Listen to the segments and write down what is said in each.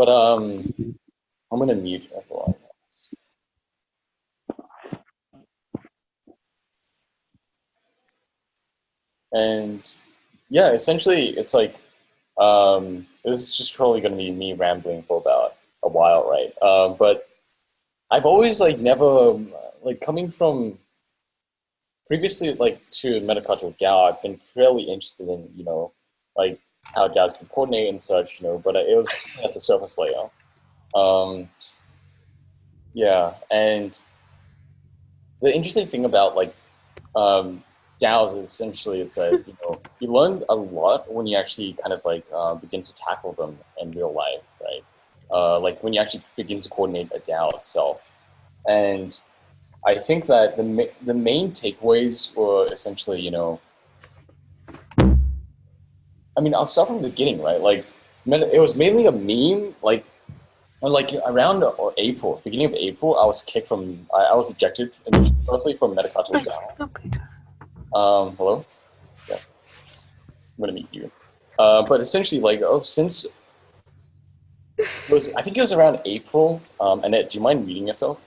But I'm gonna mute everyone else. And yeah, essentially, it's like this is just probably gonna be me rambling for about a while, right? But I've always like never like coming from previously like to MetaCartel DAO. I've been fairly interested in like how DAOs can coordinate and such, but it was at the surface layer. Yeah, and the interesting thing about like DAOs is essentially it's a you learn a lot when you actually kind of like begin to tackle them in real life, right? Like when you actually begin to coordinate a DAO itself, and I think that the main takeaways were essentially I mean I'll start from the beginning, right? Like it was mainly a meme, like around April, beginning of April, I was kicked from, I was rejected mostly from MetaCartel DAO. Hello? Yeah. I'm going to meet you. But essentially, like, since, I think it was around April. Annette, do you mind muting yourself?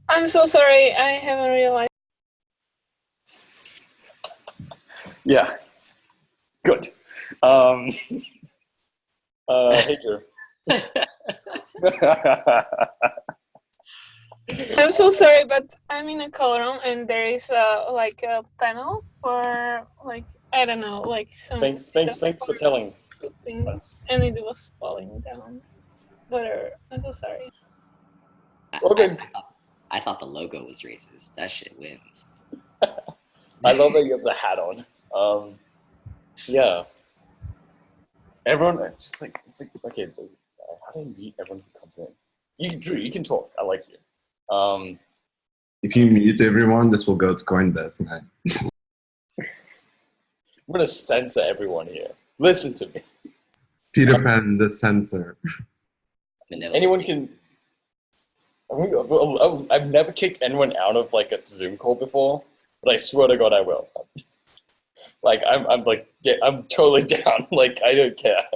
I'm so sorry, I haven't realized. Yeah. Good. Hey, Drew. I'm so sorry, but I'm in a call room and there is like a panel for like I don't know, like some. Thanks for telling us. And it was falling down. Whatever. I'm so sorry. Okay. I thought the logo was racist. That shit wins. I love that you have the hat on. Yeah. Everyone, it's just like, okay, how do you meet everyone who comes in? Drew, you can talk. I like you. If you mute everyone, this will go to CoinDesk, man. I'm gonna censor everyone here. Listen to me. Peter Pan, the censor. Anyone can. I've never kicked anyone out of like a Zoom call before, but I swear to God I will. Like I'm totally down. Like I don't care.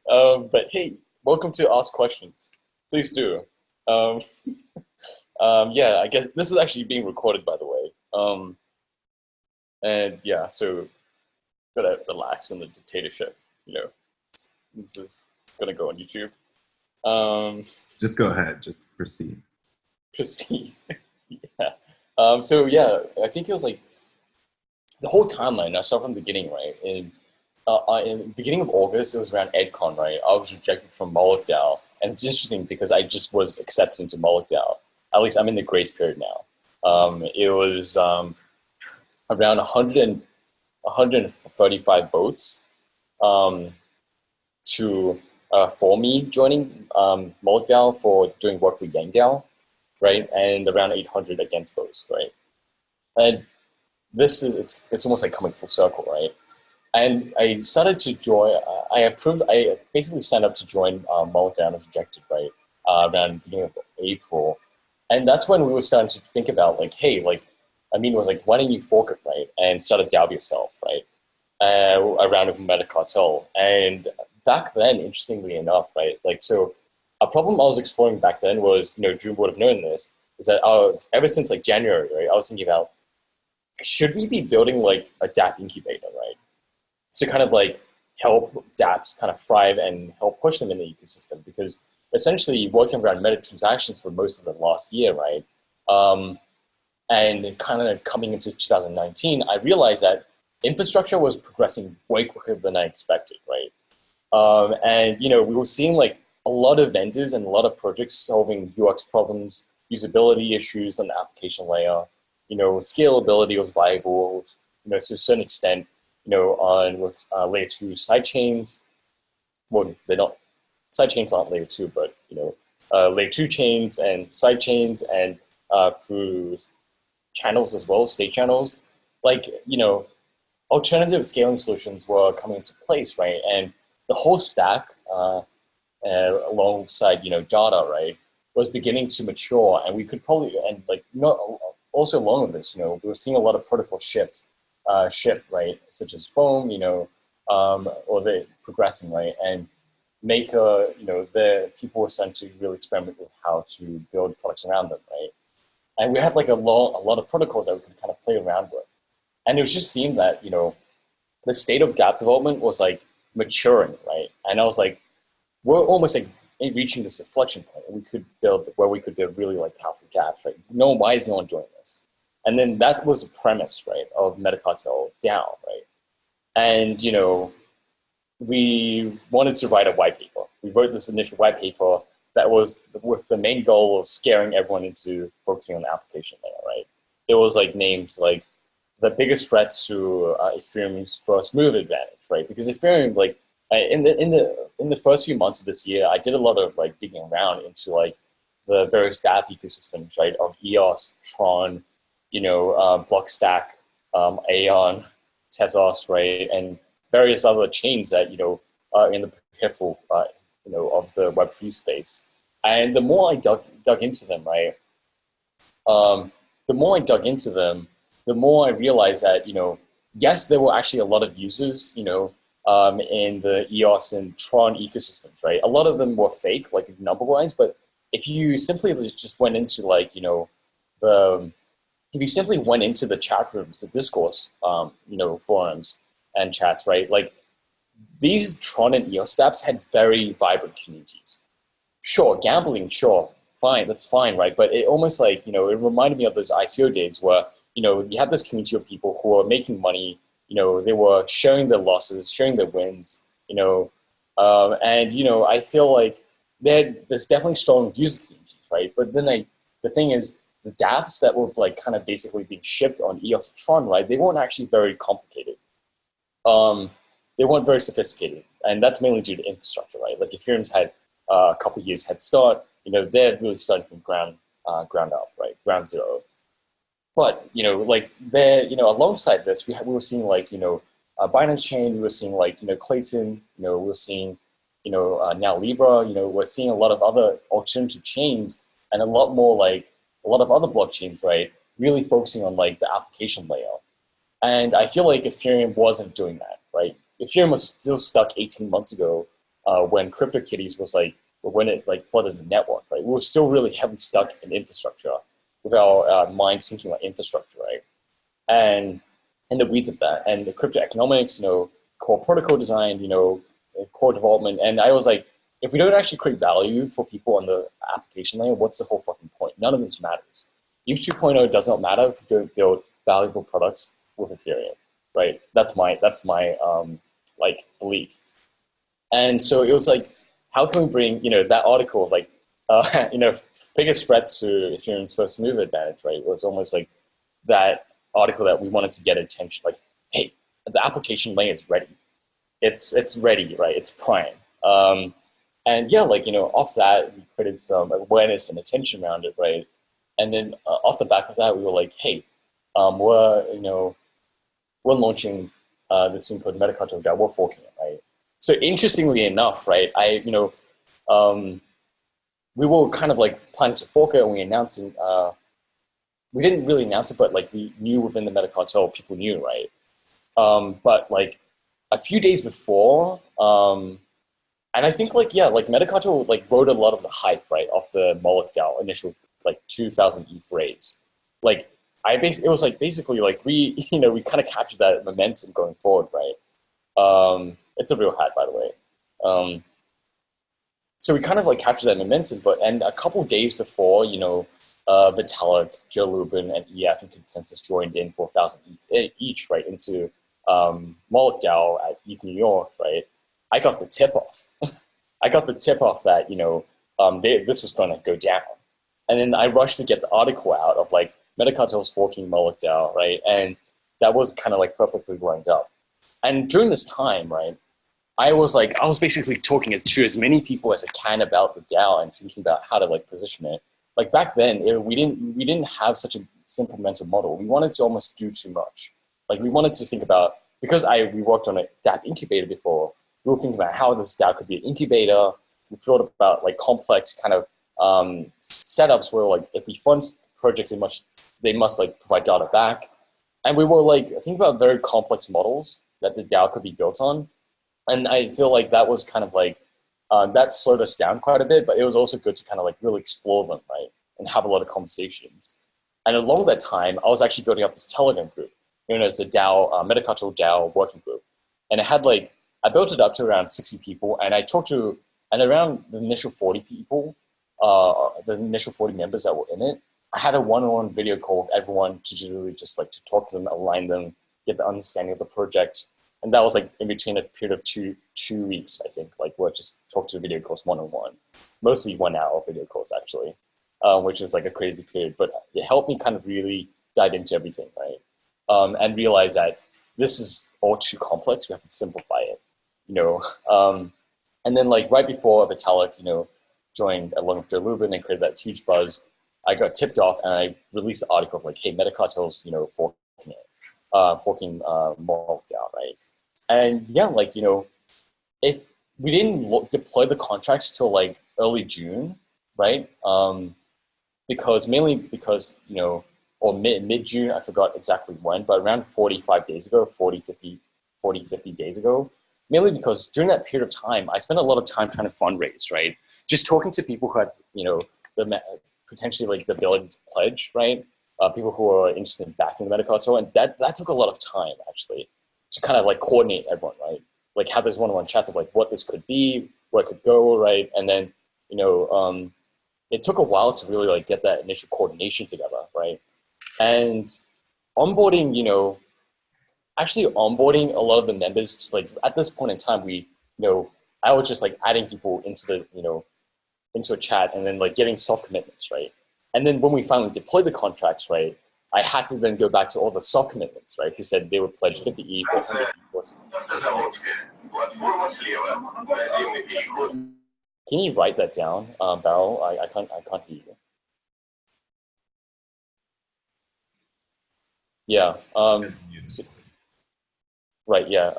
But hey, welcome to Ask Questions. Please do. Yeah, I guess this is actually being recorded, by the way. And yeah, so gotta relax in the dictatorship. This is gonna go on YouTube. Just go ahead. Just proceed. Proceed. Yeah. So yeah, I think it was like the whole timeline. I start from the beginning, right? In the beginning of August, it was around EdCon, right? I was rejected from Moloch DAO, and it's interesting because I just was accepted into Moloch DAO. At least I'm in the grace period now. It was around 135 votes for me joining Moloch DAO for doing work for Yang DAO, right? And around 800 against votes, right? And this is it's almost like coming full circle, right? And I started to join. I basically signed up to join Moloch DAO and was rejected, right? Around the beginning of April, and that's when we were starting to think about like, hey, like, Amin was like, why don't you fork it, right, and start a DAO yourself, right? Around MetaCartel, and back then, interestingly enough, right, like, so a problem I was exploring back then was, Drew would have known this, is that ever since like January, right, I was thinking about, should we be building like a DApp incubator, right? To kind of like help dApps kind of thrive and help push them in the ecosystem, because essentially working around meta transactions for most of the last year, right? And kind of coming into 2019, I realized that infrastructure was progressing way quicker than I expected, right? And we were seeing like a lot of vendors and a lot of projects solving UX problems, usability issues on the application layer. Scalability was viable, to a certain extent, on with layer 2 sidechains. Well, they're not, sidechains aren't layer 2, but, layer 2 chains and sidechains and through channels as well, state channels. Like, alternative scaling solutions were coming into place, right? And the whole stack alongside, data, right, was beginning to mature, and we could probably, and like, also along with this, we were seeing a lot of protocol shift, right, such as Foam, or the progressing, right, and make the people were starting to really experiment with how to build products around them, right? And we had like a lot of protocols that we could kind of play around with. And it was just seemed that, the state of dApp development was like maturing, right? And I was like, we're almost like reaching this inflection point. We could build really like powerful dApps, right? Why is no one doing this? And then that was the premise, right, of MetaCartel DAO, right? And, we wanted to write a white paper. We wrote this initial white paper that was with the main goal of scaring everyone into focusing on the application layer, right? It was like named like the biggest threats to Ethereum's first move advantage, right? Because Ethereum, like in the first few months of this year, I did a lot of like digging around into like the various dApp ecosystems, right, of EOS, Tron, Blockstack, Aeon, Tezos, right, and various other chains that are in the peripheral, of the Web3 space. And the more I dug into them, right, the more I realized that yes, there were actually a lot of users, in the EOS and Tron ecosystems, right. A lot of them were fake, like number-wise, but if you simply just went into like if you simply went into the chat rooms, the discourse, forums and chats, right? Like these Tron and EOS dApps had very vibrant communities. Sure, gambling, sure, fine, that's fine, right? But it almost like, it reminded me of those ICO days where, you had this community of people who were making money, they were sharing their losses, sharing their wins, and, I feel like there's definitely strong user communities, right? But then the thing is, the dApps that were like kind of basically being shipped on EOS and Tron, right? They weren't actually very complicated. They weren't very sophisticated, and that's mainly due to infrastructure, right? Like Ethereum's had a couple of years head start. They're really starting from ground up, right? Ground zero. But like alongside this, we were seeing like Binance Chain. We were seeing like Clayton. We were seeing now Libra. We're seeing a lot of other alternative chains and a lot of other blockchains, right? Really focusing on like the application layer. And I feel like Ethereum wasn't doing that, right? Ethereum was still stuck 18 months ago when CryptoKitties was like, when it like flooded the network, right? We were still really heavily stuck in infrastructure with our minds thinking about infrastructure, right? And in the weeds of that, and the crypto economics, core protocol design, core development. And I was like, if we don't actually create value for people on the application layer, what's the whole fucking point? None of this matters. ETH 2.0 does not matter if you don't build valuable products with Ethereum, right? That's my like belief. And so it was like, how can we bring that article of like biggest threats to Ethereum's first move advantage, right? It was almost like that article that we wanted to get attention, like, hey, the application layer is ready. It's ready, right? It's prime. And yeah, like, off that, we created some awareness and attention around it, right? And then off the back of that, we were like, hey, we're launching this thing called MetaCartel DAO. We're forking it, right? So interestingly enough, right, we were kind of like planning to fork it, and we announced it. We didn't really announce it, but like we knew within the MetaCartel, people knew, right? But like a few days before, and I think like, yeah, like MetaCartel like wrote a lot of the hype, right, off the Moloch DAO initial like 2,000 ETH raise. Like it was like basically like we kind of captured that momentum going forward, right? It's a real hat, by the way. So we kind of like captured that momentum, and a couple of days before, Vitalik, Joe Lubin, and EF and Consensus joined in for 1,000 ETH each, right, into Moloch DAO at ETH New York, right? I got the tip off. I got the tip off that this was going to go down, and then I rushed to get the article out of like MetaCartel's forking Moloch DAO, right? And that was kind of like perfectly lined up. And during this time, right, I was basically talking to as many people as I can about the DAO and thinking about how to like position it. Like back then, we didn't have such a simple mental model. We wanted to almost do too much. Like we wanted to think about, because we worked on a DApp incubator before. We were thinking about how this DAO could be an incubator. We thought about like complex kind of setups where like if we fund projects, they must like provide data back. And we were like thinking about very complex models that the DAO could be built on. And I feel like that was kind of like That slowed us down quite a bit, but it was also good to kind of like really explore them, right? And have a lot of conversations. And along that time, I was actually building up this Telegram group, known as the DAO, MetaCartel DAO working group. And it had like, I built it up to around 60 people, and I talked to, and around the initial 40 people, the initial 40 members that were in it, I had a one-on-one video call with everyone to just really just like to talk to them, align them, get the understanding of the project. And that was like in between a period of two weeks, I think, like we'll just talk to video calls one-on-one, mostly 1 hour video calls actually, which is like a crazy period, but it helped me kind of really dive into everything, right? And realize that this is all too complex, we have to simplify it, you know? And then like right before Vitalik, you know, joined along with Joe Lubin and created that huge buzz, I got tipped off and I released an article of like, hey, MetaCartel's, you know, forking Markdown, right? And yeah, like, you know, we didn't deploy the contracts till like early June, right? Mainly because, you know, or mid-June, I forgot exactly when, but around 45 days ago, 50 days ago, mainly because during that period of time, I spent a lot of time trying to fundraise, right? Just talking to people who had, you know, potentially like the ability to pledge, right? People who are interested in backing the MetaCartel, and that took a lot of time actually to kind of like coordinate everyone, right? Like have this one-on-one chats of like what this could be, where it could go, right? And then, you know, it took a while to really like get that initial coordination together, right? And onboarding, you know, actually onboarding a lot of the members, like at this point in time, we, you know, I was just like adding people into the, you know, into a chat and then like getting soft commitments, right? And then when we finally deployed the contracts, right, I had to then go back to all the soft commitments, right, who said they would pledge 50 ETH or 100 ETH. Can you write that down, Barrel? I can't hear you. Yeah. Right. Yeah.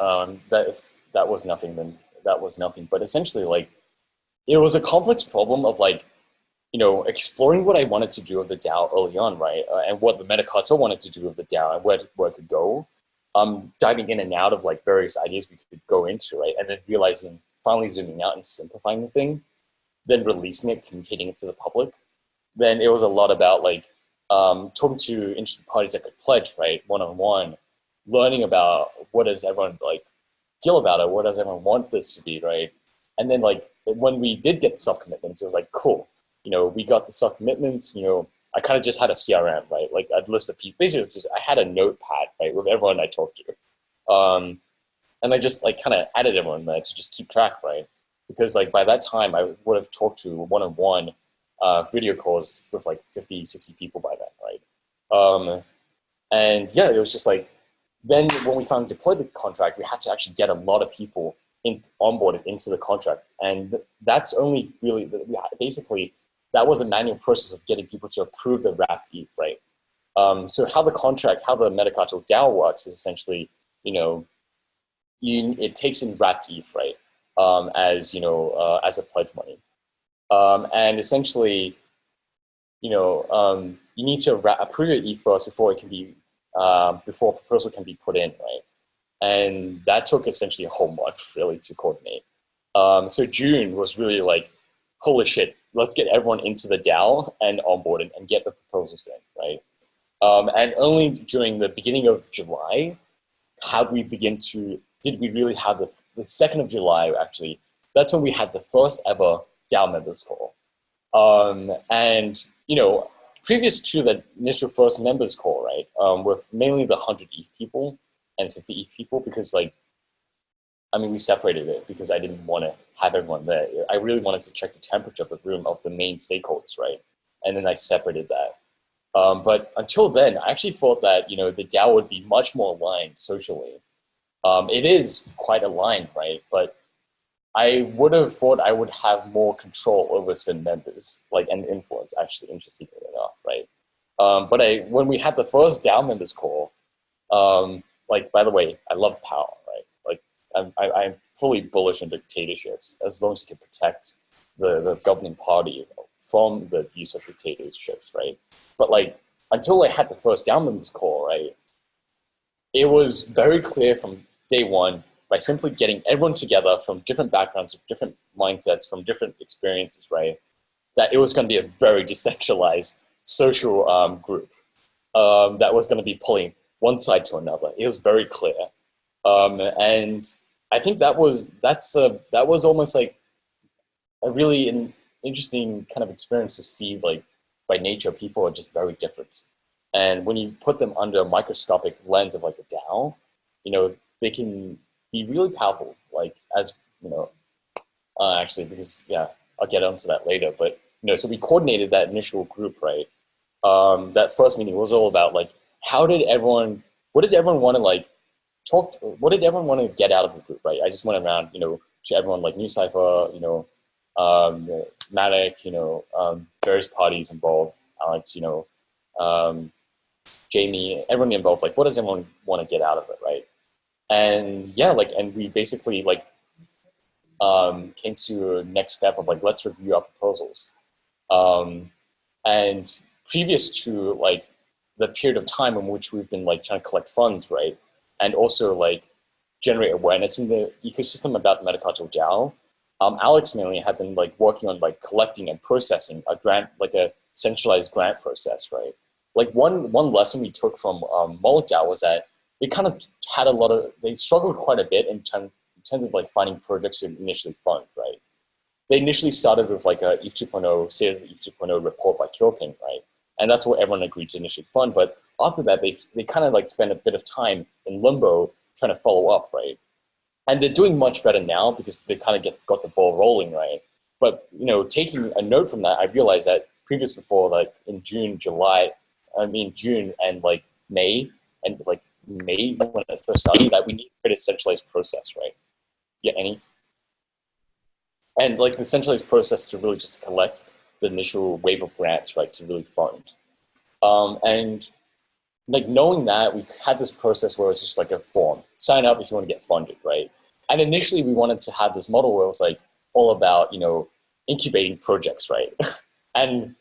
That was nothing. Then that was nothing. But essentially, like, it was a complex problem of like, you know, exploring what I wanted to do with the DAO early on, right, and what the MetaCartel wanted to do with the DAO and where it could go. Diving in and out of like various ideas we could go into, right, and then realizing, finally zooming out and simplifying the thing, then releasing it, communicating it to the public. Then it was a lot about like talking to interested parties that could pledge, right, one-on-one, learning about what does everyone like feel about it, what does everyone want this to be, right? And then like when we did get the self-commitments, it was like, cool, you know, we got the self-commitments, you know, I kind of just had a CRM, right? Like I'd list of people, basically I had a notepad, right, with everyone I talked to. And I just like kind of added everyone there to just keep track, right? Because like by that time I would have talked to one-on-one video calls with like 50, 60 people by then, right? And yeah, it was just like, then when we finally deployed the contract, we had to actually get a lot of people onboarded into the contract. And that's only really, basically, that was a manual process of getting people to approve the wrapped ETH, right? So how the MetaCartel DAO works is essentially, you know, it takes in wrapped ETH, right? As, you know, as a pledge money. And essentially, you know, you need to approve your ETH first before it can be, before a proposal can be put in, right? And that took essentially a whole month really to coordinate. So June was really like, holy shit, let's get everyone into the DAO and onboarded and get the proposals in, right? And only during the beginning of July did we really have the 2nd of July actually, that's when we had the first ever DAO members call. And, you know, previous to the initial first members call, right, with mainly the 100 ETH people and 50 ETH people, because like, I mean, we separated it because I didn't want to have everyone there. I really wanted to check the temperature of the room of the main stakeholders, right? And then I separated that. But until then, I actually thought that, you know, the DAO would be much more aligned socially. It is quite aligned, right? But I would have thought I would have more control over some members, like, and influence, actually, interestingly enough, right? But when we had the first DAO members call, like, by the way, I love power, right? Like, I'm fully bullish on dictatorships as long as you can protect the governing party from the use of dictatorships, right? But like, until I had the first DAO members call, right, it was very clear from day one, by simply getting everyone together from different backgrounds, different mindsets, from different experiences, right? That it was going to be a very decentralized social group that was going to be pulling one side to another. It was very clear, and I think that was almost like a really interesting kind of experience to see, like, by nature, people are just very different. And when you put them under a microscopic lens of like a DAO, they can be really powerful, like, as, actually, because, yeah, I'll get onto that later. But, so we coordinated that initial group, right? That first meeting was all about, like, what did everyone want to, like, what did everyone want to get out of the group, right? I just went around, to everyone, like New Cypher, Matic, various parties involved, Alex, Jamie, everyone involved, like, what does everyone want to get out of it, right? And yeah, like, and we basically, like, came to a next step of, like, let's review our proposals. And previous to, like, the period of time in which we've been, like, trying to collect funds, right? And also, like, generate awareness in the ecosystem about the MetaCartel DAO, Alex mainly had been, like, working on, like, collecting and processing a grant, like a centralized grant process, right? Like, one lesson we took from Moloch DAO was that they kind of had they struggled quite a bit in terms of, like, finding projects to initially fund, right? They initially started with, like, a ETH 2.0, State of the ETH 2.0 report by Kyoking, right? And that's what everyone agreed to initially fund. But after that, they kind of, like, spent a bit of time in limbo trying to follow up, right? And they're doing much better now because they kind of got the ball rolling, right? But, taking a note from that, I realized that before, like, in June and, like, May, and, like, May when I first started, that we need to create a centralized process, right? Yeah, and, like, the centralized process to really just collect the initial wave of grants, right, to really fund. And, like, knowing that, we had this process where it's just like a form. Sign up if you want to get funded, right? And initially we wanted to have this model where it was, like, all about, incubating projects, right? And,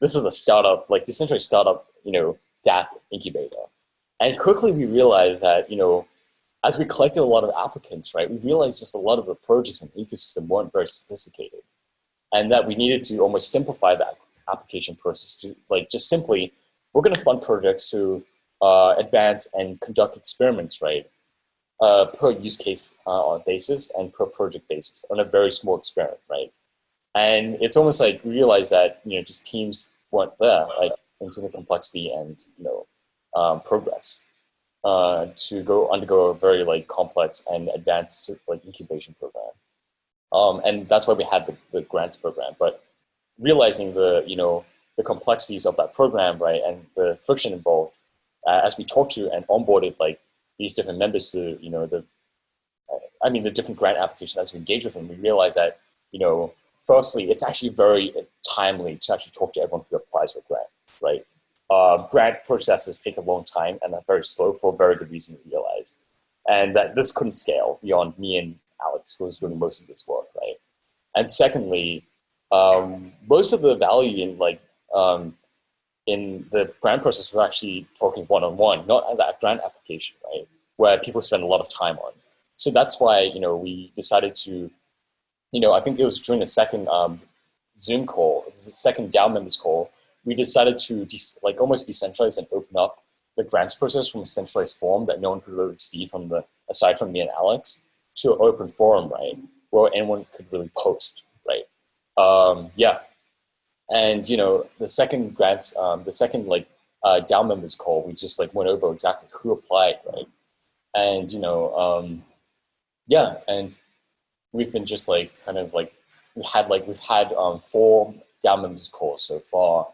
this is a startup, like, decentralized startup, DApp incubator. And quickly we realized that, as we collected a lot of applicants, right, we realized just a lot of the projects in the ecosystem weren't very sophisticated. And that we needed to almost simplify that application process to, like, just simply, we're going to fund projects to advance and conduct experiments, right, per use case basis and per project basis on a very small experiment, right? And it's almost like we realized that, just teams weren't there, like, into the complexity and, progress to undergo a very, like, complex and advanced, like, incubation program. And that's why we had the grants program. But realizing the complexities of that program, right, and the friction involved, as we talked to and onboarded, like, these different members to, the different grant applications, as we engage with them, we realized that, firstly, it's actually very timely to actually talk to everyone who applies for a grant, right? Grant processes take a long time and are very slow for a very good reason, we realized. And that this couldn't scale beyond me and Alex, who was doing most of this work, right? And secondly, most of the value in, like, in the grant process, we're actually talking one-on-one, not at that grant application, right, where people spend a lot of time on. So that's why, we decided to, I think it was during the second Zoom call, the second DAO members call, we decided to almost decentralize and open up the grants process from a centralized form that no one could really see aside from me and Alex, to an open forum, right, where anyone could really post, right? Yeah. And, the second grants, DAO members call, we just, like, went over exactly who applied, right? And, yeah, and we've been just, like, kind of, like, we've had 4 DAO members calls so far.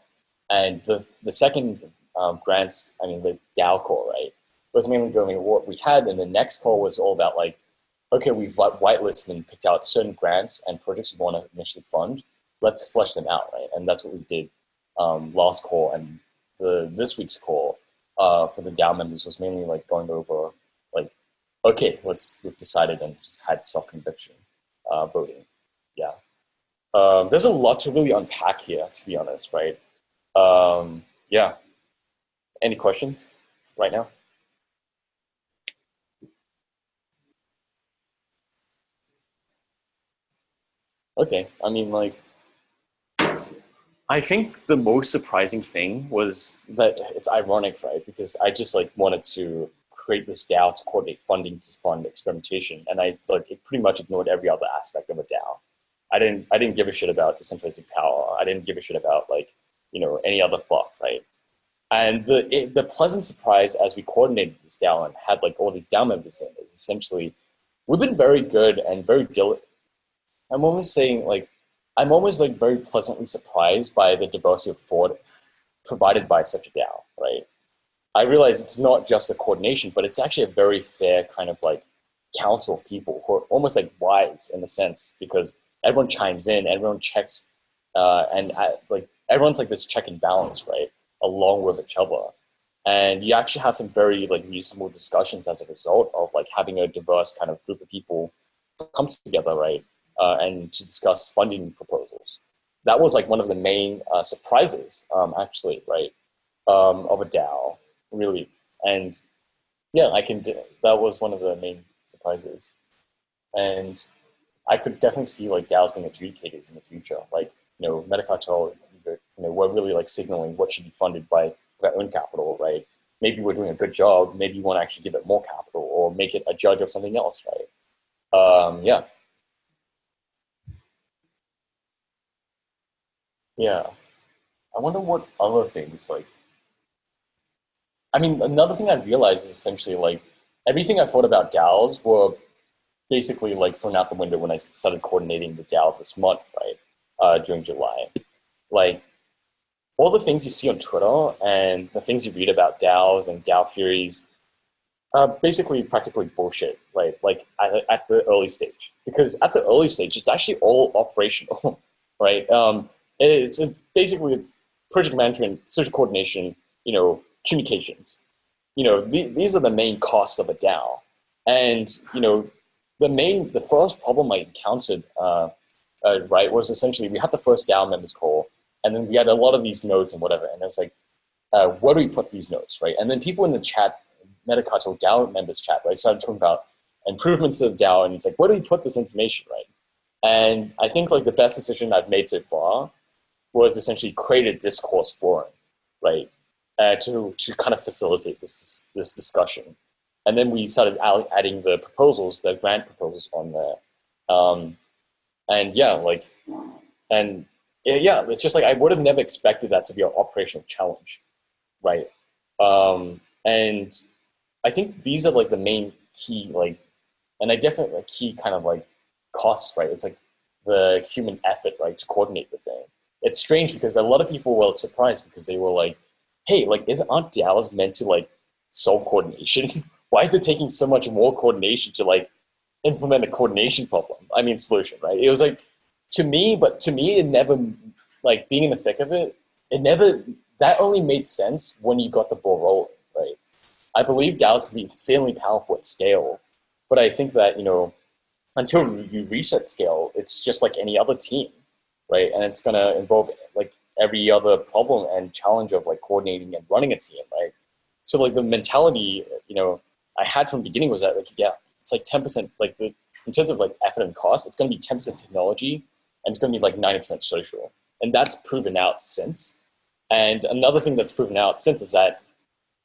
And the second grants, the DAO call, right, was mainly going what we had. And the next call was all about, like, okay, we've whitelisted and picked out certain grants and projects we want to initially fund. Let's flesh them out, right? And that's what we did last call. And this week's call for the DAO members was mainly, like, going over, like, okay, we've decided and just had self-conviction voting. Yeah. There's a lot to really unpack here, to be honest, right? Yeah. Any questions right now? Okay, I mean, like, I think the most surprising thing was that it's ironic, right? Because I just like wanted to create this DAO to coordinate funding to fund experimentation, and I like it pretty much ignored every other aspect of a DAO. I didn't give a shit about decentralizing power. I didn't give a shit about like any other fluff, right? And the pleasant surprise as we coordinated this DAO and had like all these DAO members in is essentially we've been very good and very diligent. I'm almost saying like I'm almost like very pleasantly surprised by the diversity of thought provided by such a DAO, right? I realize it's not just a coordination, but it's actually a very fair kind of like council of people who are almost like wise in a sense because everyone chimes in, everyone checks, and like everyone's like this check and balance, right, along with each other. And you actually have some very like reasonable discussions as a result of like having a diverse kind of group of people come together, right, and to discuss funding proposals. That was like one of the main surprises, actually, right, of a DAO, really. And yeah, that was one of the main surprises. And I could definitely see like DAOs being adjudicators in the future. Like, MetaCartel, we're really like signaling what should be funded by their own capital, right? Maybe we're doing a good job. Maybe you want to actually give it more capital or make it a judge of something else, right? Yeah. Yeah. I wonder what other things like. I mean, another thing I realized is essentially like everything I thought about DAOs were basically like thrown out the window when I started coordinating the DAO this month, right? During July. Like all the things you see on Twitter and the things you read about DAOs and DAO theories are basically practically bullshit, right? Like at the early stage. Because at the early stage, it's actually all operational, right? It's basically it's project management, social coordination, communications. These are the main costs of a DAO. And, the first problem I encountered, right, was essentially we had the first DAO members call, and then we had a lot of these nodes and whatever, and it was like, where do we put these nodes, right? And then people in the chat, MetaCartel DAO members chat, right, started talking about improvements of DAO, and it's like, where do we put this information, right? And I think like the best decision I've made so far was essentially create a discourse forum, right, to kind of facilitate this discussion. And then we started adding the proposals, the grant proposals on there. And yeah, like, and yeah, it's just like I would have never expected that to be an operational challenge, right? And I think these are like the main key, like, and I definitely like key kind of like costs, right? It's like the human effort, right, to coordinate the thing. It's strange because a lot of people were surprised because they were like, hey, like, aren't DAOs meant to like solve coordination? Why is it taking so much more coordination to like implement a coordination problem? I mean, solution, right? It was like, to me, it never, like being in the thick of it, that only made sense when you got the ball rolling, right? I believe DAOs can be insanely powerful at scale, but I think that, until you reach that scale, it's just like any other team, right? And it's gonna involve like every other problem and challenge of like coordinating and running a team, right? So like the mentality, I had from the beginning was that like, yeah, it's like 10%, like in terms of like effort and cost, it's going to be 10% technology and it's going to be like 90% social. And that's proven out since. And another thing that's proven out since is that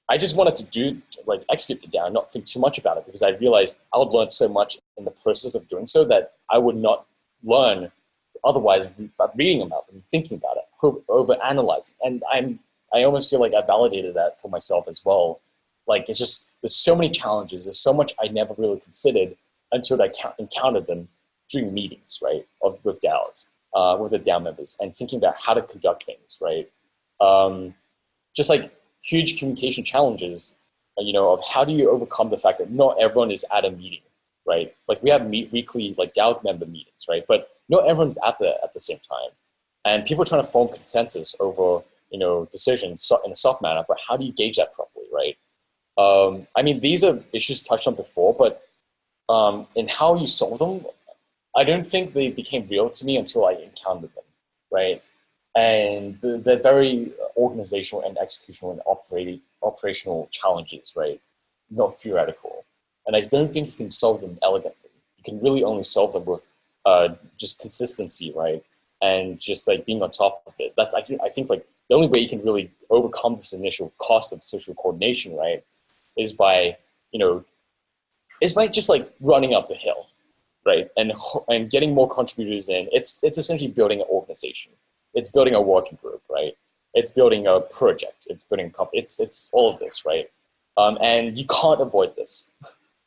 I just wanted to execute the DAO, not think too much about it because I realized I would learn so much in the process of doing so that I would not learn otherwise by reading about them, thinking about it, over analyzing. And I almost feel like I validated that for myself as well. Like it's just, there's so many challenges. There's so much I never really considered until I encountered them during meetings, right, with DAOs, with the DAO members, and thinking about how to conduct things, right? Just like huge communication challenges, of how do you overcome the fact that not everyone is at a meeting, right? Like we have weekly like DAO member meetings, right? But not everyone's at the same time, and people are trying to form consensus over decisions in a soft manner. But how do you gauge that properly, right? I mean, these are issues touched on before, but in how you solve them, I don't think they became real to me until I encountered them, right? And they're very organizational and executional and operational challenges, right? Not theoretical. And I don't think you can solve them elegantly. You can really only solve them with just consistency, right? And just like being on top of it. That's I think like the only way you can really overcome this initial cost of social coordination, right, is by just like running up the hill, right, and getting more contributors in. It's essentially building an organization. It's building a working group, right? It's building a project. It's building a company. It's all of this, right? And you can't avoid this,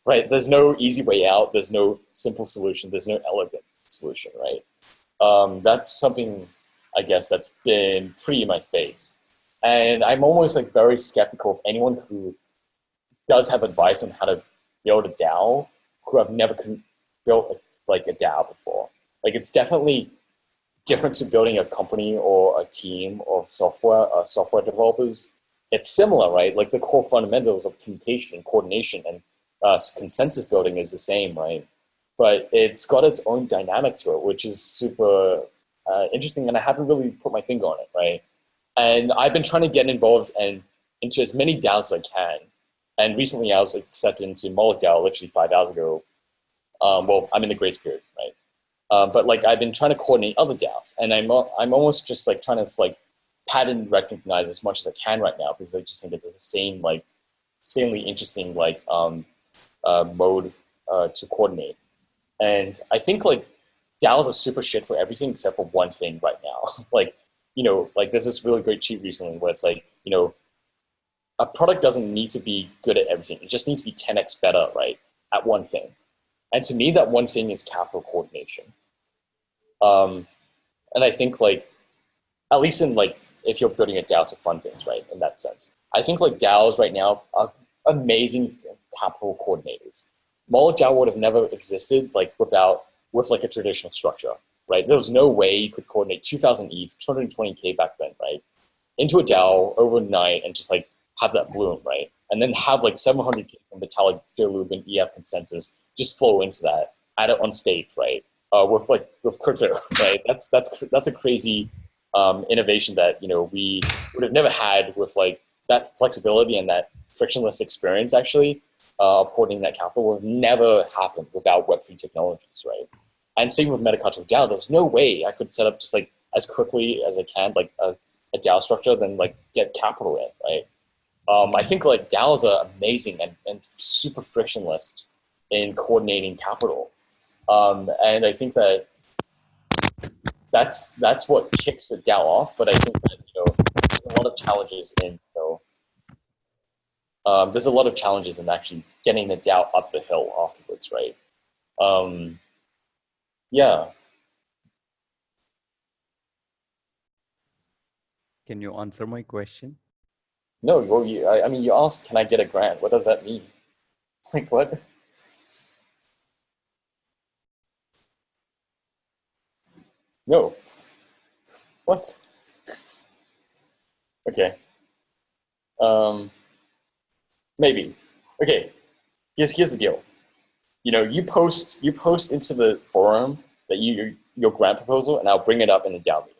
right? There's no easy way out. There's no simple solution. There's no elegant solution, right? That's something, I guess, that's been pretty in my face. And I'm almost like very skeptical of anyone who does have advice on how to build a DAO who have never built like a DAO before. Like it's definitely different to building a company or a team of software developers. It's similar, right? Like the core fundamentals of communication and coordination and consensus building is the same, right? But it's got its own dynamic to it, which is super interesting, and I haven't really put my finger on it, right? And I've been trying to get involved and into as many DAOs as I can. And recently I was accepted into Moloch DAO literally 5 hours ago. Well, I'm in the grace period, right? But like I've been trying to coordinate other DAOs, and I'm almost just like trying to like pattern recognize as much as I can right now, because I just think it's the same like insanely interesting like mode to coordinate. And I think like DAOs are super shit for everything except for one thing right now. like there's this really great tweet recently where it's like a product doesn't need to be good at everything. It just needs to be 10x better, right, at one thing. And to me, that one thing is capital coordination. And I think like, at least in like, if you're building a DAO to fund things, right, in that sense. I think like DAOs right now are amazing capital coordinators. Moloch DAO would have never existed like with like a traditional structure, right? There was no way you could coordinate 2,000 ETH, 220K back then, right, into a DAO overnight and just like have that bloom, right? And then have like 700K from Vitalik Dilub and EF consensus just flow into that, add it on stage, right? With crypto, right? That's a crazy innovation that we would have never had with like that flexibility and that frictionless experience actually of coordinating that capital would have never happened without Web3 technologies, right? And same with MetaCartel DAO. There's no way I could set up just like as quickly as I can like a DAO structure, then like get capital in, right? I think like DAOs are amazing and super frictionless in coordinating capital. And I think that's what kicks the DAO off. But I think that there's a lot of challenges in there's a lot of challenges in actually getting the DAO up the hill afterwards, right? Yeah. Can you answer my question? No, well, I mean, you asked, can I get a grant? What does that mean? Like, what? No. What? Okay. Maybe. Okay. Here's the deal. You post into the forum that your grant proposal, and I'll bring it up in the DAO meeting.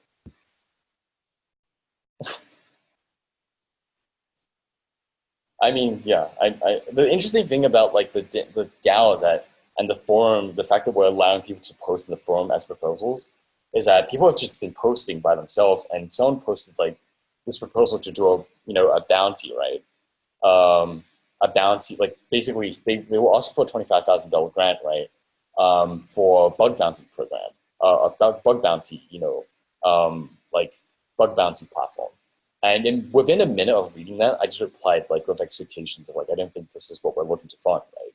I mean, yeah. The interesting thing about like the DAO is that, and the forum, the fact that we're allowing people to post in the forum as proposals, is that people have just been posting by themselves, and someone posted like this proposal to do a bounty, right? A bounty, like basically they were asking for a $25,000 grant, right? For bug bounty program, a bug bounty, like bug bounty platform. And within a minute of reading that, I just replied like with expectations of like, I don't think this is what we're looking to fund, right?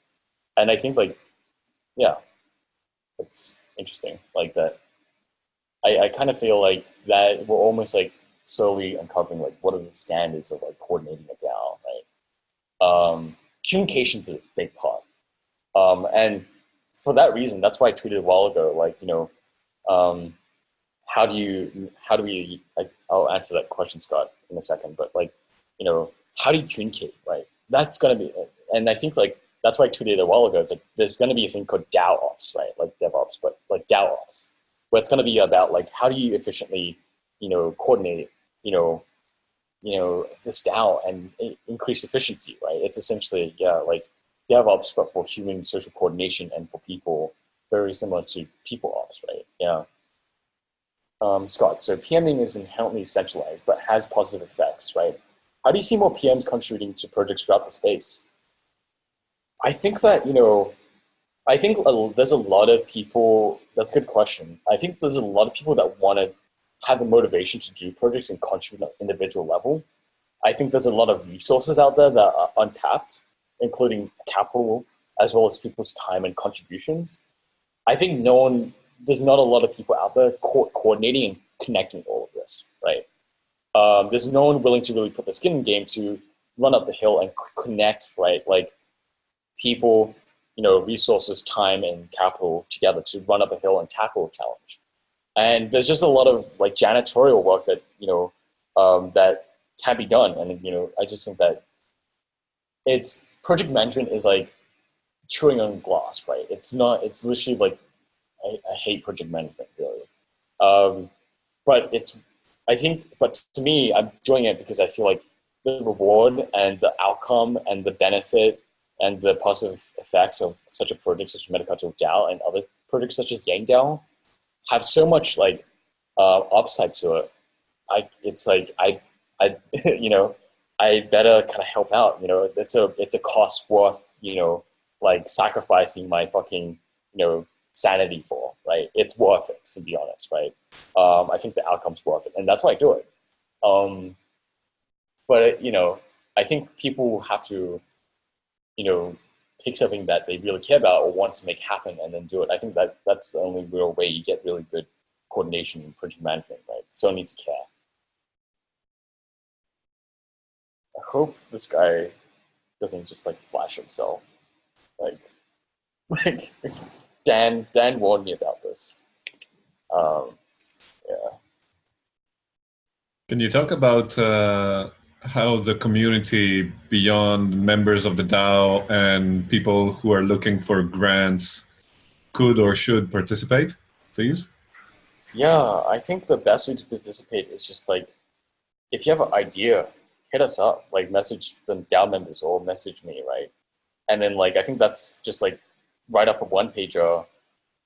And I think like, yeah, it's interesting like that. I kind of feel like that we're almost like slowly uncovering like what are the standards of like coordinating a DAO, right? Communication's a big part. And for that reason, that's why I tweeted a while ago, like, how do we, I'll answer that question, Scott, in a second, but like, how do you communicate, right? That's going to be, and I think like, that's why I tweeted a while ago, it's like, there's going to be a thing called DAO ops, right? Like DevOps, but like DAO ops, where it's going to be about like, how do you efficiently, coordinate, this DAO and increase efficiency, right? It's essentially, yeah, like DevOps, but for human social coordination and for people very similar to people ops, right? Yeah. Scott, so PMing is inherently centralized, but has positive effects, right? How do you see more PMs contributing to projects throughout the space? I think that, there's a lot of people, that's a good question. I think there's a lot of people that want to have the motivation to do projects and contribute at an individual level. I think there's a lot of resources out there that are untapped, including capital, as well as people's time and contributions. I think there's not a lot of people out there coordinating and connecting all of this, right? There's no one willing to really put the skin in the game to run up the hill and connect, right? Like people, resources, time, and capital together to run up a hill and tackle a challenge. And there's just a lot of like janitorial work that, that can be done. And, I just think that project management is like chewing on glass, right? It's literally like, I hate project management really. But to me, I'm doing it because I feel like the reward and the outcome and the benefit and the positive effects of such a project such as MetaCartel DAO and other projects such as Yang DAO have so much like upside to it. I better kind of help out. It's a cost worth like sacrificing my fucking sanity for, right? It's worth it, to be honest, right? I think the outcome's worth it, and that's why I do it. But I think people have to pick something that they really care about or want to make happen and then do it. I think that's the only real way you get really good coordination in project management, right? Someone needs to care. I hope this guy doesn't just like flash himself. Like Dan warned me about this. Yeah. Can you talk about how the community beyond members of the DAO and people who are looking for grants could or should participate, please? Yeah, I think the best way to participate is just like, if you have an idea, hit us up, like message the DAO members or message me, right? And then like, I think that's just like write up a one-pager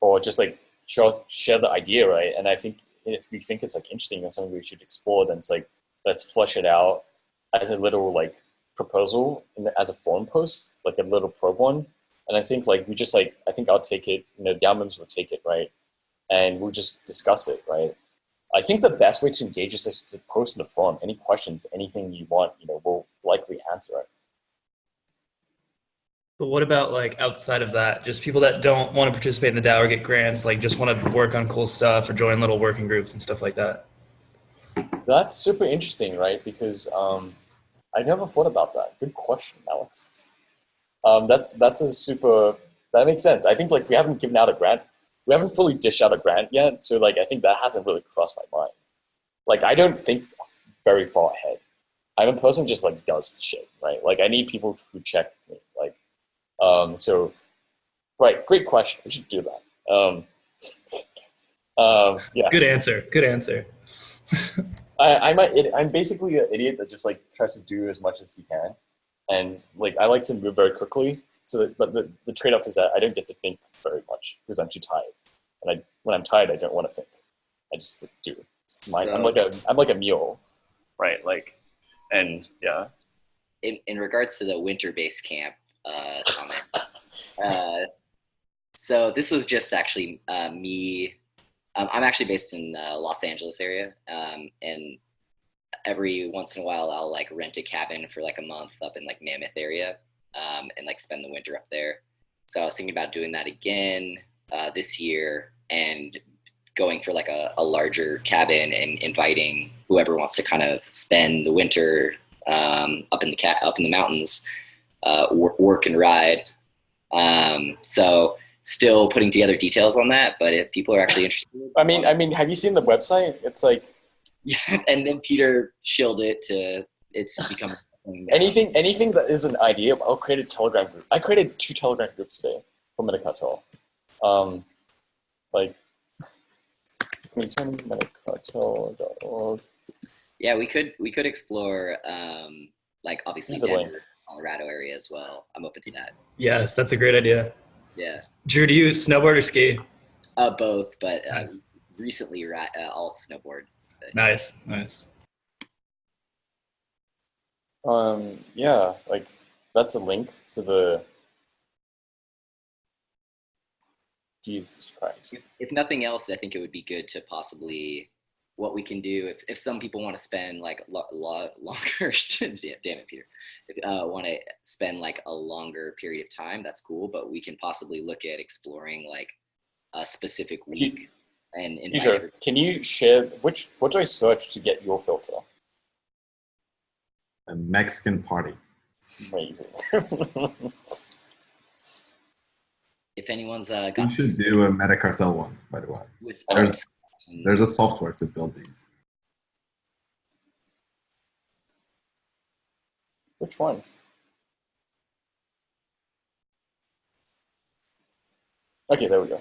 or just like share the idea, right? And I think if we think it's like interesting and something we should explore, then it's like, let's flesh it out as a little like proposal as a forum post, like a little probe one. And I think like I think I'll take it, DAO members will take it, right? And we'll just discuss it, right? I think the best way to engage is just to post in the forum. Any questions, anything you want, we'll likely answer it. But what about like outside of that, just people that don't want to participate in the DAO or get grants, like just want to work on cool stuff or join little working groups and stuff like that? That's super interesting, right? Because I never thought about that. Good question, Alex. That makes sense. I think like we haven't given out a grant. We haven't fully dished out a grant yet. So like, I think that hasn't really crossed my mind. Like, I don't think very far ahead. I'm a person who just like does the shit, right? Like I need people who check me, like, so, right. Great question. We should do that. Yeah. Good answer. Good answer. I'm basically an idiot that just like tries to do as much as he can. And like, I like to move very quickly. But the trade-off is that I don't get to think very much because I'm too tired. And when I'm tired, I don't want to think. I just do. I'm like a mule, right? Like, and yeah. In regards to the winter base camp comment, so this was just actually me. I'm actually based in Los Angeles area, and every once in a while I'll like rent a cabin for like a month up in like Mammoth area. And like spend the winter up there. So I was thinking about doing that again this year and going for like a larger cabin and inviting whoever wants to kind of spend the winter up in the mountains, work and ride. So still putting together details on that, but if people are actually interested. I mean, have you seen the website? It's like, yeah, and then Peter shilled it to it's become. Anything that is an idea, I'll create a Telegram group. I created 2 Telegram groups today for MetaCartel. Like, MetaCartel.org. Yeah, we could explore like obviously Denver, Colorado area as well. I'm open to that. Yes, that's a great idea. Yeah. Drew, do you snowboard or ski? Both, but Nice. recently all snowboard. Nice. Yeah, like that's a link to the. Jesus Christ. If nothing else, I think it would be good to possibly what we can do if some people want to spend like longer. Damn it, Peter. If want to spend like a longer period of time, that's cool. But we can possibly look at exploring like a specific week and invite Peter, everyone. can you share what do I search to get your filter? A Mexican party. Amazing. If anyone's got You should do a MetaCartel one, by the way. There's a software to build these. Which one? Okay, there we go.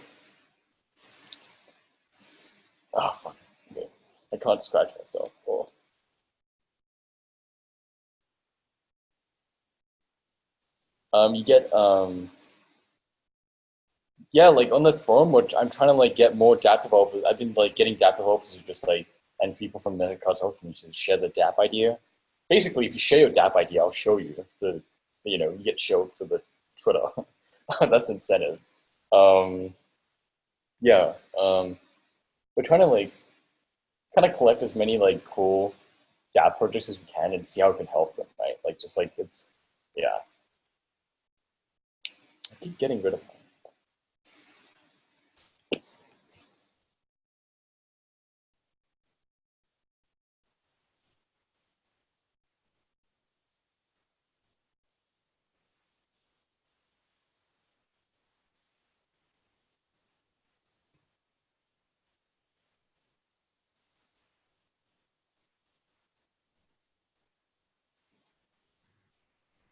Oh, fuck. Okay. I can't scratch myself. Oh. You get, yeah, like on the forum, which I'm trying to like get more DApp developers. I've been like getting DApp developers who just like, and people from the MetaCartel community to share the DApp idea. Basically, if you share your DApp idea, I'll show you the, you get showed for the Twitter. That's incentive. Yeah, we're trying to like kind of collect as many like cool DApp projects as we can and see how we can help them, right? Like just like it's, yeah. I keep getting rid of them.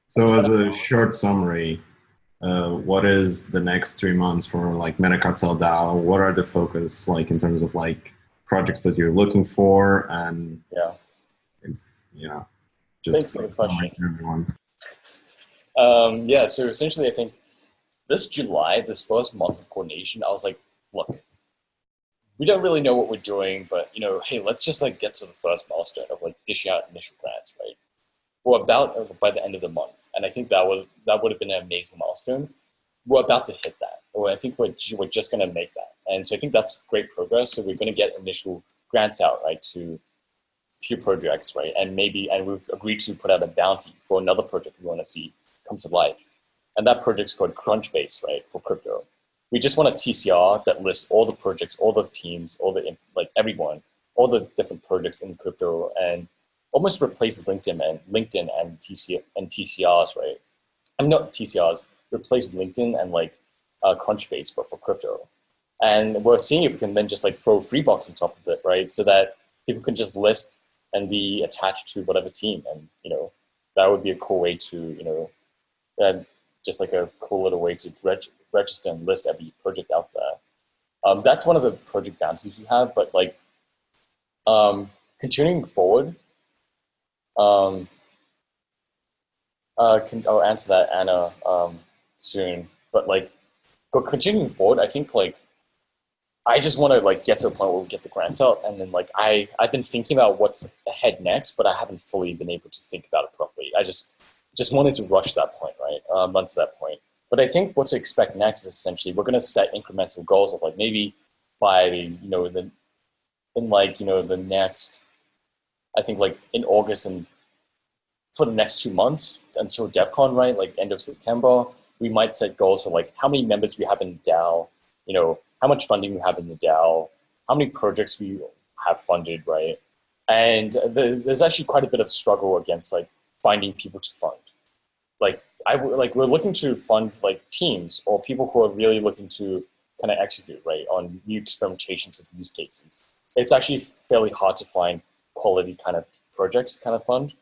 So as a short summary, what is the next 3 months for like MetaCartel DAO? What are the focus like in terms of like projects that you're looking for? And yeah, it's, thanks just for the like summary question. for everyone. Yeah, so essentially, I think this July, this first month of coordination, I was like, look, we don't really know what we're doing, but hey, let's just like get to the first milestone of like dishing out initial grants, right? We're about by the end of the month, and I think that would have been an amazing milestone. We're about to hit that, or I think we're just going to make that, and so I think that's great progress. So we're going to get initial grants out, right, to a few projects, right, and we've agreed to put out a bounty for another project we want to see come to life, and that project's called Crunchbase, right, for crypto. We just want a TCR that lists all the projects, all the teams, all the everyone, all the different projects in crypto, and almost replaces LinkedIn and TCRs, right? I'm not TCRs, replaces LinkedIn and like Crunchbase, but for crypto. And we're seeing if we can then just like throw Freebox on top of it, right? So that people can just list and be attached to whatever team. And, that would be a cool way to, just like a cool little way to register and list every project out there. That's one of the project bounties we have, but like continuing forward, I'll answer that, Anna, soon. But continuing forward, I think I just want to get to a point where we get the grants out, and then I've been thinking about what's ahead next, but I haven't fully been able to think about it properly. I just wanted to rush that point, right? Run to that point. But I think what to expect next is essentially we're going to set incremental goals of maybe by the next, I think in August and for the next 2 months until DevCon, right? End of September, we might set goals for how many members we have in the DAO, how much funding we have in the DAO, how many projects we have funded, right? And there's actually quite a bit of struggle against finding people to fund. We're looking to fund teams or people who are really looking to kind of execute, right, on new experimentations with use cases. It's actually fairly hard to find quality kind of projects kind of fund.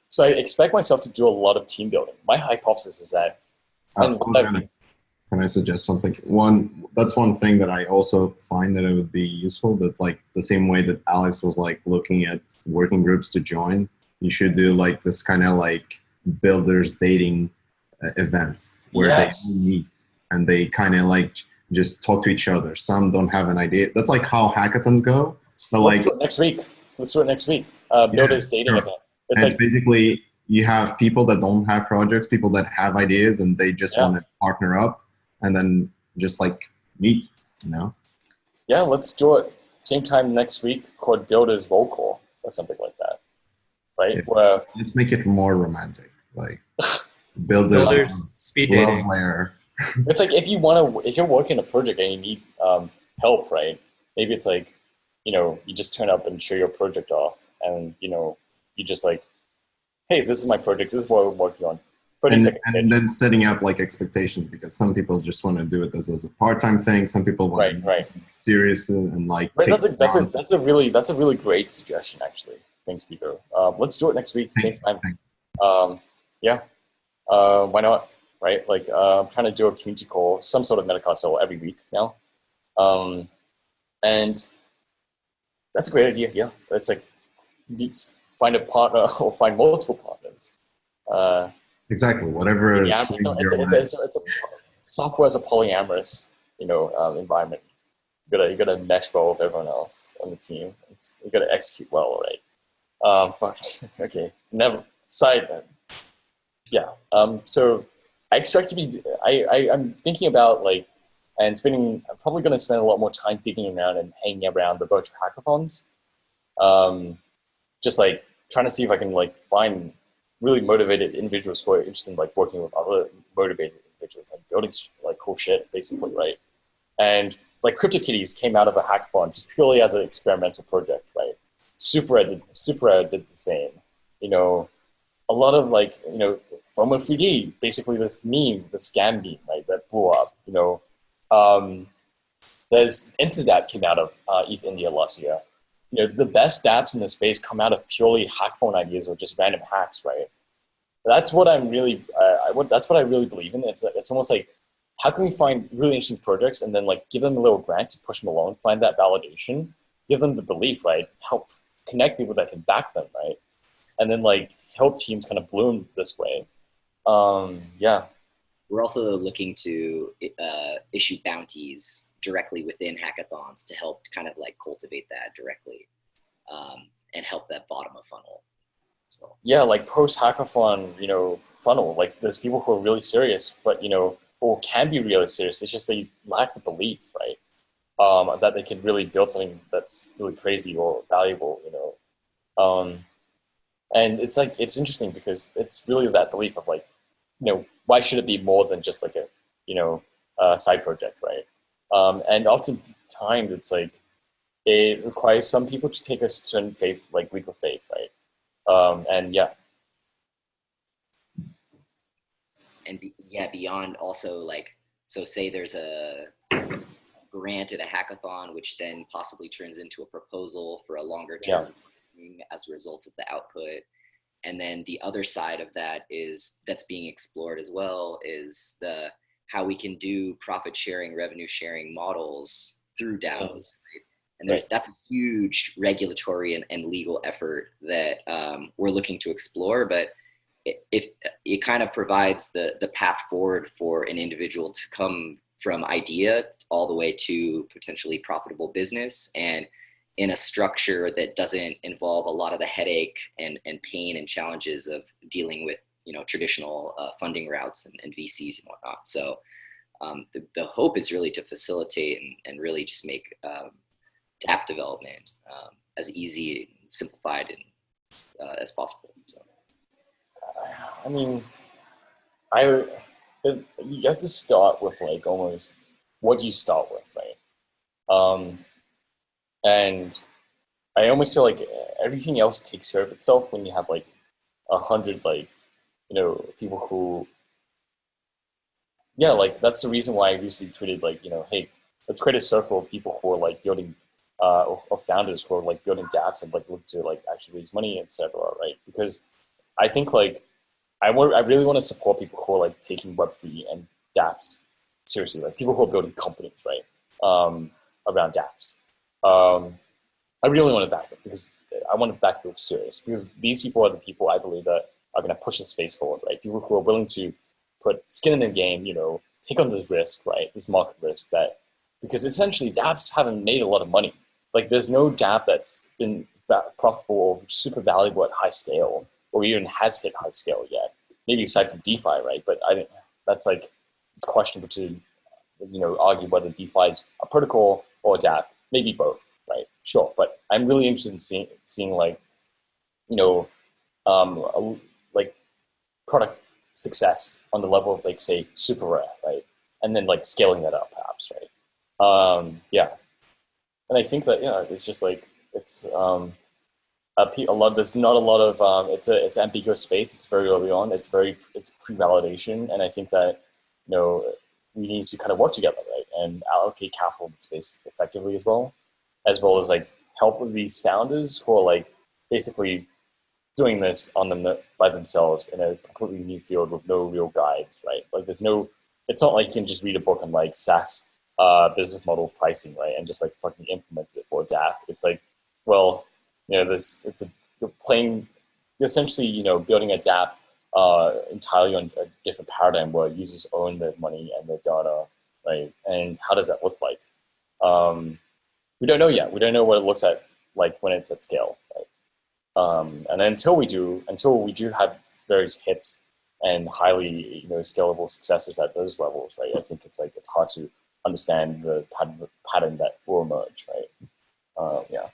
So I expect myself to do a lot of team building. My hypothesis is that. Can I suggest something? That's one thing that I also find that it would be useful. That the same way that Alex was looking at working groups to join, you should do this kind of builders dating event where they all meet and they kind of like just talk to each other. Some don't have an idea. That's like how hackathons go. So Let's like do it next week. Builders dating event. It's like basically you have people that don't have projects, people that have ideas, and they just want to partner up and then just like meet, you know? Yeah, let's do it same time next week called Builders Roll Call or something like that, right? Yeah. Where let's make it more romantic, like Builders speed dating. Layer. It's like if you're working a project and you need help, right? Maybe it's like, you just turn up and show your project off, and you just like, hey, this is my project. This is what we're working on. And then setting up like expectations, because some people just want to do it as a part-time thing. Some people want to be serious and like. Right, that's a really great suggestion, actually. Thanks, Peter. Let's do it next week, same time. Why not? Right, like I'm trying to do a community call, some sort of MetaCartel every week now, and that's a great idea. Yeah, it's like find a partner or find multiple partners. Exactly, whatever. Yeah, it's a software as a polyamorous, environment. You gotta mesh well with everyone else on the team. You gotta execute well, right? Okay. Never side then. Yeah. So I expect to be. I'm thinking about I'm probably gonna spend a lot more time digging around and hanging around the virtual hackathons. Just like trying to see if I can find really motivated individuals who are interested in working with other motivated individuals and building cool shit, basically, right? And CryptoKitties came out of a hackathon just purely as an experimental project, right? Super did the same. A lot of FOMO 3D, basically this meme, the scam meme, right, that blew up. There's Interdap came out of ETH India last year. The best dApps in the space come out of purely hackathon ideas or just random hacks, right? That's what I'm really, that's what I really believe in. It's almost like, how can we find really interesting projects and then give them a little grant to push them along, find that validation, give them the belief, right? Help connect people that can back them, right? And then help teams kind of bloom this way. Yeah. We're also looking to issue bounties directly within hackathons to help kind of cultivate that directly and help that bottom of funnel as well. Yeah, post hackathon, funnel, there's people who are really serious, but or can be really serious. It's just they lack the belief, right? That they can really build something that's really crazy or valuable, and it's it's interesting because it's really that belief of why should it be more than just a side project, right? And oftentimes it's it requires some people to take a certain faith, leap of faith, right? And yeah. And beyond also so say there's a grant at a hackathon, which then possibly turns into a proposal for a longer term as a result of the output. And then the other side of that that's being explored as well is how we can do profit sharing, revenue sharing models through DAOs. Right? And that's a huge regulatory and legal effort that we're looking to explore, but it kind of provides the path forward for an individual to come from idea all the way to potentially profitable business, and in a structure that doesn't involve a lot of the headache and pain and challenges of dealing with traditional funding routes and VCs and whatnot. So the hope is really to facilitate and really just make dApp development as easy and simplified as possible. So. I mean, you have to start with almost what you start with, right? And I almost feel everything else takes care of itself when you have 100 people who, that's the reason why I recently tweeted hey, let's create a circle of people who are building or founders who are building dApps and look to actually raise money, etc. Right? Because I think I really want to support people who are taking Web3 and dApps seriously, people who are building companies, right, around dApps. I really want to back them because I want to back them serious, because these people are the people I believe that are going to push the space forward, right? People who are willing to put skin in the game, take on this risk, right? This market risk because essentially dApps haven't made a lot of money. Like there's no dApp that's been that profitable or super valuable at high scale or even has hit high scale yet. Maybe aside from DeFi, right? But I think that's like, it's questionable to, argue whether DeFi is a protocol or a dApp. Maybe both, right? Sure. But I'm really interested in seeing like, like product success on the level of like, say, super rare, right? And then like scaling that up perhaps, right? Yeah. And I think that, it's just like, it's there's not a lot of, it's ambiguous space. It's very early on. It's pre-validation. And I think that, we need to kind of work together, right? And allocate capital to the space effectively as well as like help with these founders who are like basically doing this on them by themselves in a completely new field with no real guides, right? Like it's not like you can just read a book on like SaaS business model pricing, right? And just like fucking implement it for a dApp. It's like, well, you're essentially, building a dApp entirely on a different paradigm where users own their money and their data, right? And how does that look like? We don't know yet. We don't know what it looks like when it's at scale, right? And until we do have various hits and highly, scalable successes at those levels, right? I think it's hard to understand the pattern that will emerge, right? Yeah.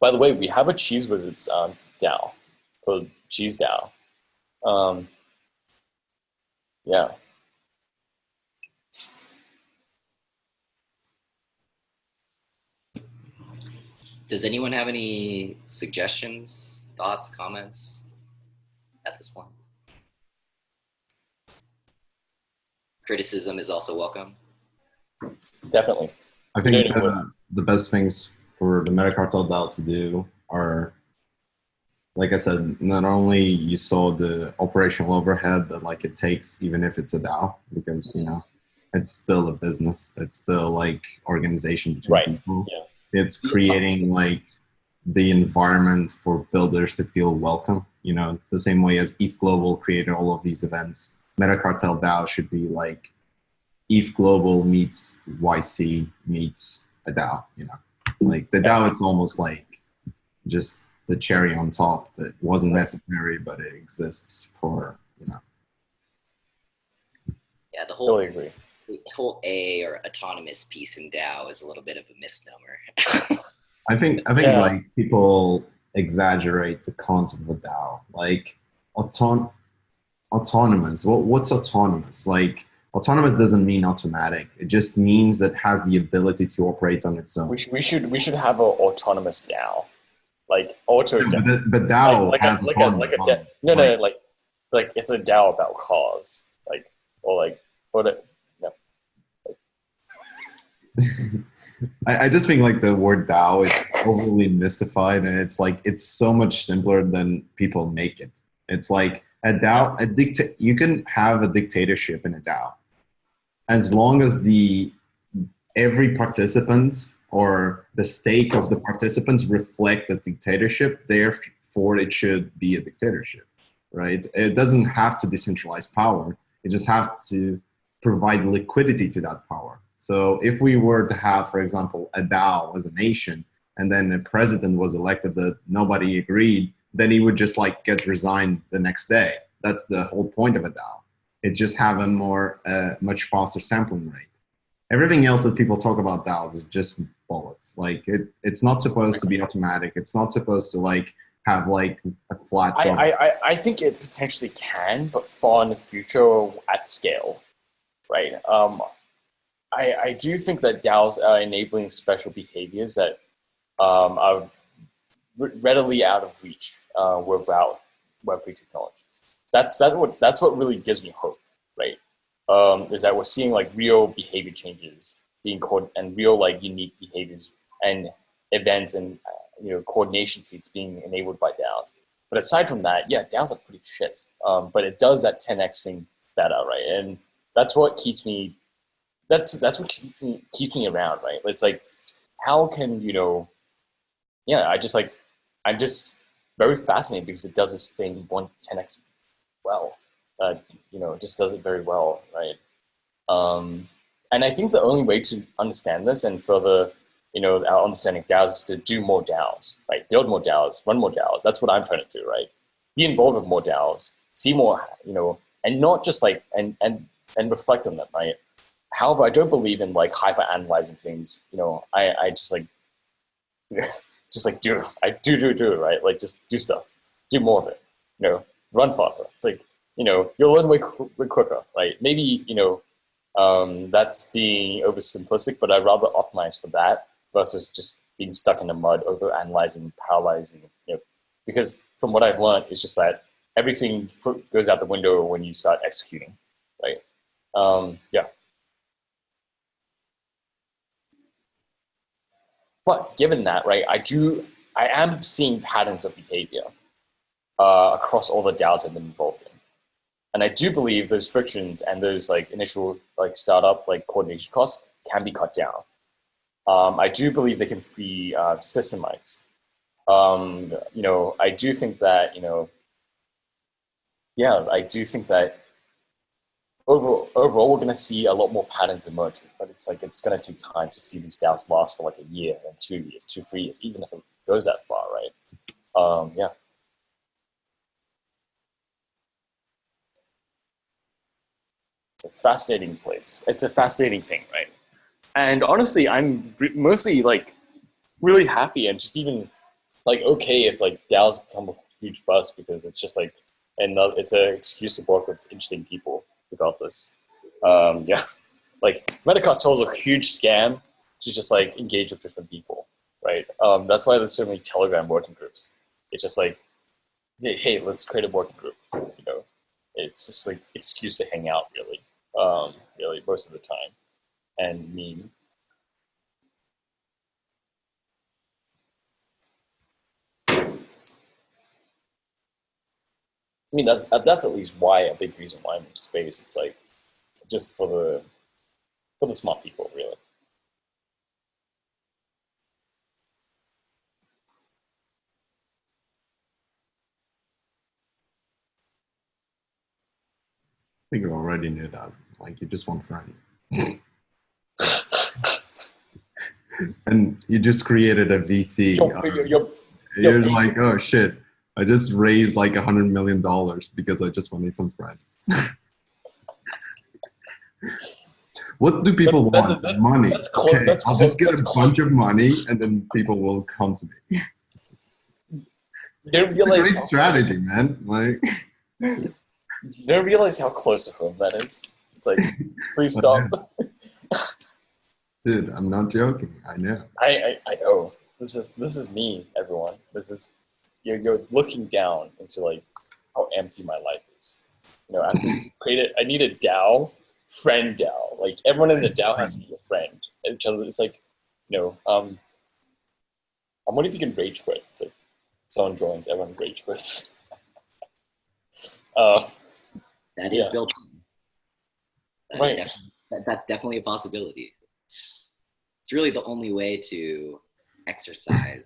By the way, we have a Cheese Wizards DAO called Cheese DAO. Yeah. Does anyone have any suggestions, thoughts, comments at this point? Criticism is also welcome. Definitely. I think the best things for the MetaCartel DAO to do are, like I said, not only you saw the operational overhead that like it takes, even if it's a DAO, because it's still a business. It's still like organization between people. Yeah. It's creating like the environment for builders to feel welcome. The same way as ETH Global created all of these events. MetaCartel DAO should be like ETH Global meets YC meets a DAO. Like the DAO, it's almost like just the cherry on top that wasn't necessary, but it exists for, Yeah, totally agree. The whole A or autonomous piece in DAO is a little bit of a misnomer. I think like people exaggerate the concept of a DAO. Like autonomous. What's autonomous? Like autonomous doesn't mean automatic. It just means that it has the ability to operate on its own. We should have an autonomous DAO, like auto. Yeah, but DAO has autonomy. Like it's a DAO about cause, I just think like the word DAO is overly mystified, and it's so much simpler than people make it. It's like a DAO, you can have a dictatorship in a DAO as long as every participant or the stake of the participants reflect the dictatorship. Therefore, it should be a dictatorship, right? It doesn't have to decentralize power. It just has to provide liquidity to that power. So if we were to have, for example, a DAO as a nation, and then a president was elected that nobody agreed, then he would just like get resigned the next day. That's the whole point of a DAO. It just have a much faster sampling rate. Everything else that people talk about DAOs is just bullets. Like it's not supposed to be automatic. It's not supposed to like have like a flat. I think it potentially can, but far in the future at scale, right? I do think that DAOs are enabling special behaviors that are readily out of reach without Web3 technologies. That's what really gives me hope, right? Is that we're seeing like real behavior changes being and real like unique behaviors and events and coordination feats being enabled by DAOs. But aside from that, yeah, DAOs are pretty shit. But it does that 10x thing better, right? And that's what keeps me. That's what keeps me around, right? It's like how can, you know, yeah, I'm just very fascinated because it does this thing 10x well. You know, it just does it very well, right? And I think the only way to understand this and further, you know, our understanding of DAOs is to do more DAOs, right? Build more DAOs, run more DAOs. That's what I'm trying to do, right? Be involved with more DAOs, see more, you know, and not just like, and reflect on them, right? However, I don't believe in like hyper analyzing things. You know, I just like, just like I do it, right? Like just do stuff, do more of it, you know, run faster. It's like, you know, you'll learn way quicker, right? Maybe, you know, that's being oversimplistic, but I'd rather optimize for that versus just being stuck in the mud, over analyzing, paralyzing, you know, because from what I've learned, it's just that everything goes out the window when you start executing, right? Yeah. But given that, right, I am seeing patterns of behavior across all the DAOs I've been involved in. And I do believe those frictions and those like initial like startup like coordination costs can be cut down. I do believe they can be systemized. You know, I do think that, you know, yeah, I do think that overall we're going to see a lot more patterns emerging, but it's like it's going to take time to see these DAOs last for like a year and 2 years, 3 years, even if it goes that far, right? Yeah. It's a fascinating place. It's a fascinating thing, right? And honestly, I'm mostly like really happy and just even like okay if like DAOs become a huge bust because it's just like it's an excuse to work with interesting people regardless. Yeah, like MetaCartel is a huge scam to just like engage with different people, right? That's why there's so many Telegram working groups. It's just like, hey, let's create a working group. You know, it's just like excuse to hang out, really, really most of the time, and meme. I mean, that's at least why a big reason why I'm in space. It's like just for the smart people, really. I think you already knew that. Like, you just want friends. And you just created a VC. You're like, oh shit, I just raised like $100 million because I just wanted some friends. What do people want? Money. Okay, I'll just get a bunch of money and then people will come to me. You don't realize it's a great strategy, man. Like, you don't realize how close to home that is. It's like, please stop. Dude, I'm not joking. I know. I know. This is me, everyone. This is you're looking down into like how empty my life is. You know, I have to create it. I need a DAO, friend DAO. Like everyone in the DAO has to be a friend. It's like, you know, I'm wondering if you can rage quit. It's like someone joins, everyone rage quits. That is built in. Right. That's definitely a possibility. It's really the only way to exercise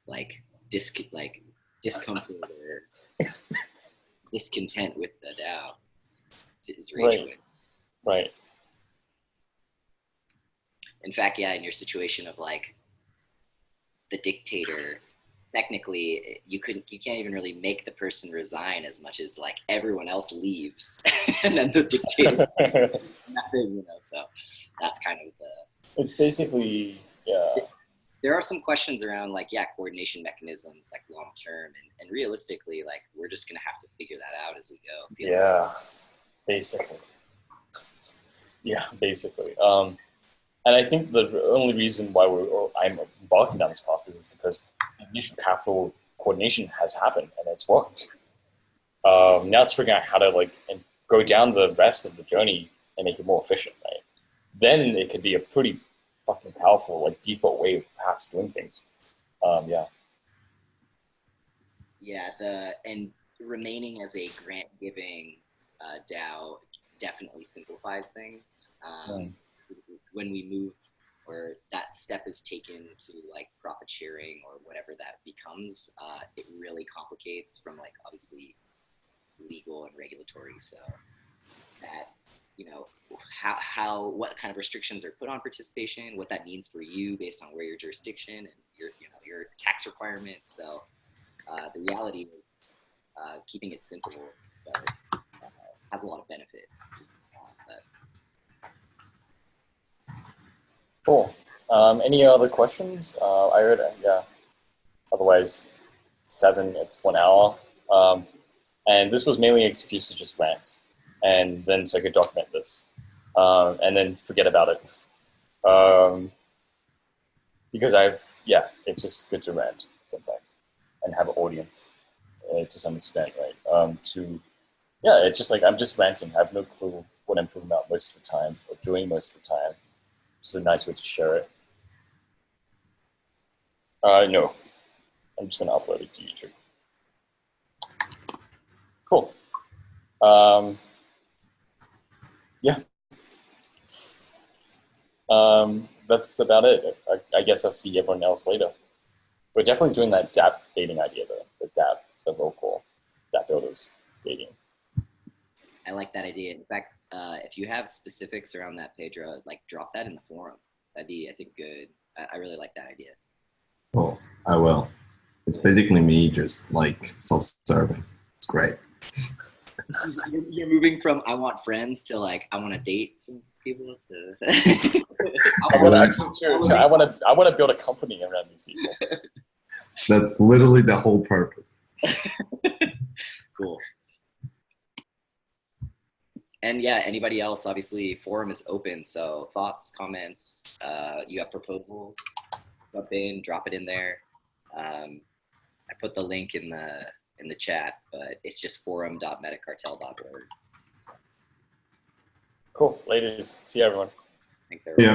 like discomfort or discontent with the DAO is rage quit. Right. In fact, yeah, in your situation of like the dictator, technically you can't even really make the person resign as much as like everyone else leaves and then the dictator nothing, you know, so that's kind of it's basically, yeah. There are some questions around like, yeah, coordination mechanisms, like long term, and realistically, like we're just gonna have to figure that out as we go. Yeah, basically. Yeah, basically. And I think the only reason why I'm embarking down this path is because initial capital coordination has happened and it's worked. Now it's figuring out how to like and go down the rest of the journey and make it more efficient, right? Then it could be a pretty fucking powerful like default way of perhaps doing things. Yeah. Yeah, and remaining as a grant giving DAO definitely simplifies things. When we move where that step is taken to like profit sharing or whatever that becomes, it really complicates from like obviously legal and regulatory. So that, you know, what kind of restrictions are put on participation, what that means for you based on where your jurisdiction and your, you know, your tax requirements. So the reality is keeping it simple has a lot of benefit. Cool. Any other questions? I heard, yeah. Otherwise, 7, it's 1 hour. And this was mainly an excuse to just rant. And then so I could document this. And then forget about it. Because it's just good to rant sometimes and have an audience to some extent, right? It's just like, I'm just ranting. I have no clue what I'm talking about most of the time or doing most of the time. Just a nice way to share it. No, I'm just gonna upload it to YouTube. Cool. Yeah. That's about it. I guess I'll see everyone else later. We're definitely doing that DApp dating idea though, the DApp, the local DApp builders dating. I like that idea. In fact, if you have specifics around that, Pedro, like drop that in the forum. That'd be, I think, good. I really like that idea. Well, I will. It's basically me just like self-serving. It's great. You're moving from I want friends to like I want to date some people to. I want to build a company around these people. That's literally the whole purpose. Cool. And yeah, anybody else, obviously forum is open. So thoughts, comments, you have proposals, jump in, drop it in there. I put the link in the chat, but it's just forum.metacartel.org. Cool, ladies. See you, everyone. Thanks, everyone. Yeah.